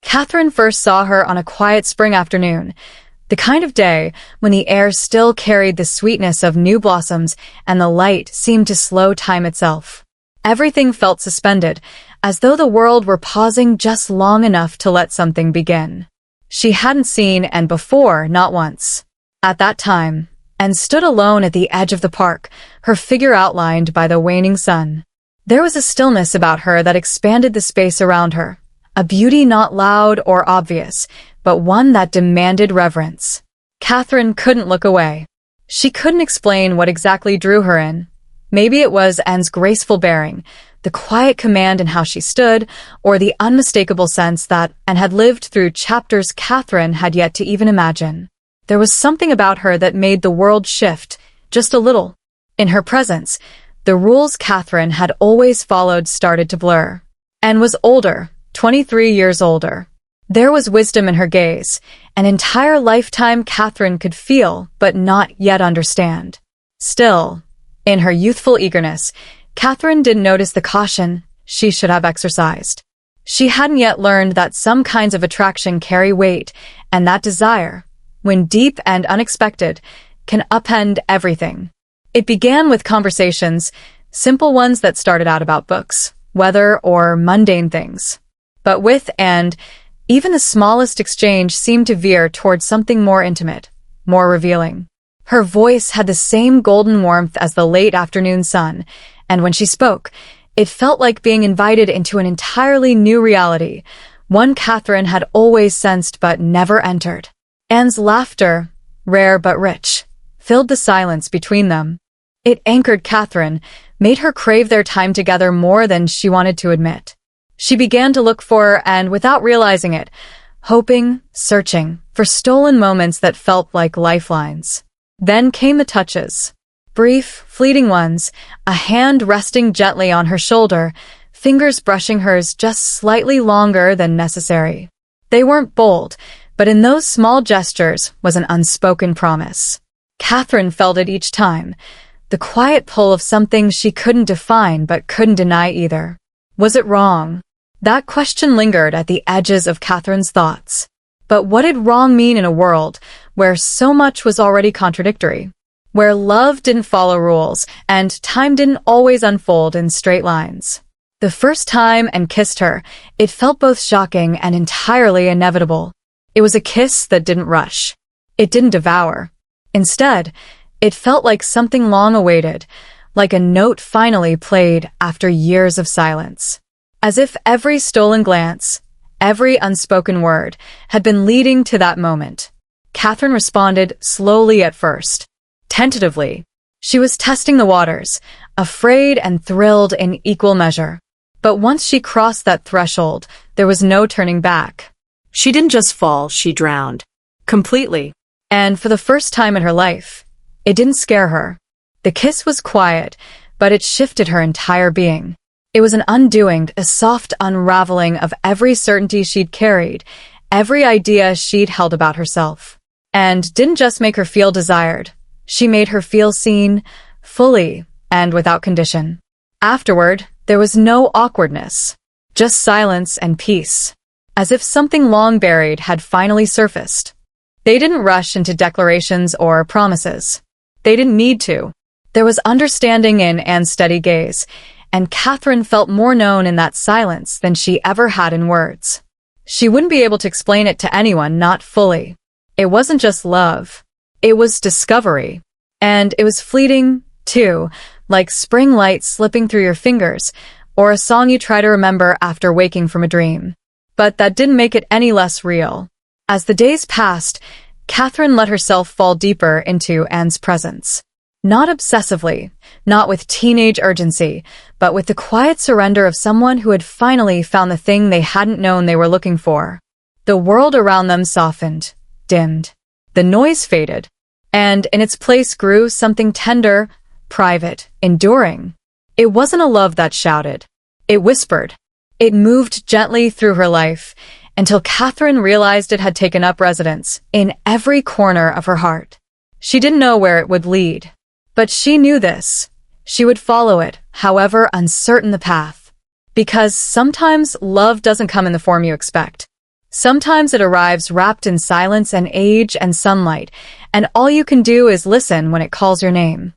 Katherine first saw her on a quiet spring afternoon, the kind of day when the air still carried the sweetness of new blossoms and the light seemed to slow time itself. Everything felt suspended, as though the world were pausing just long enough to let something begin. She hadn't seen Anne before, not once. At that time, Anne stood alone at the edge of the park, her figure outlined by the waning sun. There was a stillness about her that expanded the space around her, a beauty not loud or obvious, but one that demanded reverence. Katherine couldn't look away. She couldn't explain what exactly drew her in. Maybe it was Anne's graceful bearing, the quiet command in how she stood, or the unmistakable sense that Anne had lived through chapters Katherine had yet to even imagine. There was something about her that made the world shift, just a little. In her presence, the rules Katherine had always followed started to blur. Anne was older, 23 years older. There was wisdom in her gaze, an entire lifetime Katherine could feel but not yet understand. Still, in her youthful eagerness, Katherine didn't notice the caution she should have exercised. She hadn't yet learned that some kinds of attraction carry weight, and that desire, when deep and unexpected, can upend everything. It began with conversations, simple ones that started out about books, weather, or mundane things. But with Anne, even the smallest exchange seemed to veer towards something more intimate, more revealing. Her voice had the same golden warmth as the late afternoon sun, and when she spoke, it felt like being invited into an entirely new reality, one Katherine had always sensed but never entered. Anne's laughter, rare but rich, filled the silence between them. It anchored Katherine, made her crave their time together more than she wanted to admit. She began to look for, and without realizing it, hoping, searching, for stolen moments that felt like lifelines. Then came the touches. Brief, fleeting ones, a hand resting gently on her shoulder, fingers brushing hers just slightly longer than necessary. They weren't bold, but in those small gestures was an unspoken promise. Katherine felt it each time, the quiet pull of something she couldn't define but couldn't deny either. Was it wrong? That question lingered at the edges of Katherine's thoughts. But what did wrong mean in a world where so much was already contradictory? Where love didn't follow rules, and time didn't always unfold in straight lines? The first time Anne kissed her, it felt both shocking and entirely inevitable. It was a kiss that didn't rush. It didn't devour. Instead, it felt like something long awaited, like a note finally played after years of silence. As if every stolen glance, every unspoken word, had been leading to that moment. Katherine responded slowly at first, tentatively. She was testing the waters, afraid and thrilled in equal measure. But once she crossed that threshold, there was no turning back. She didn't just fall, she drowned. Completely. And for the first time in her life, it didn't scare her. The kiss was quiet, but it shifted her entire being. It was an undoing, a soft unraveling of every certainty she'd carried, every idea she'd held about herself. And didn't just make her feel desired. She made her feel seen, fully, and without condition. Afterward, there was no awkwardness, just silence and peace, as if something long buried had finally surfaced. They didn't rush into declarations or promises. They didn't need to. There was understanding in Anne's steady gaze, and Katherine felt more known in that silence than she ever had in words. She wouldn't be able to explain it to anyone, not fully. It wasn't just love. It was discovery. And it was fleeting, too, like spring light slipping through your fingers, or a song you try to remember after waking from a dream. But that didn't make it any less real. As the days passed, Katherine let herself fall deeper into Anne's presence. Not obsessively, not with teenage urgency, but with the quiet surrender of someone who had finally found the thing they hadn't known they were looking for. The world around them softened, dimmed. The noise faded, and in its place grew something tender, private, enduring. It wasn't a love that shouted. It whispered. It moved gently through her life, until Katherine realized it had taken up residence in every corner of her heart. She didn't know where it would lead. But she knew this. She would follow it, however uncertain the path. Because sometimes love doesn't come in the form you expect. Sometimes it arrives wrapped in silence and age and sunlight, and all you can do is listen when it calls your name.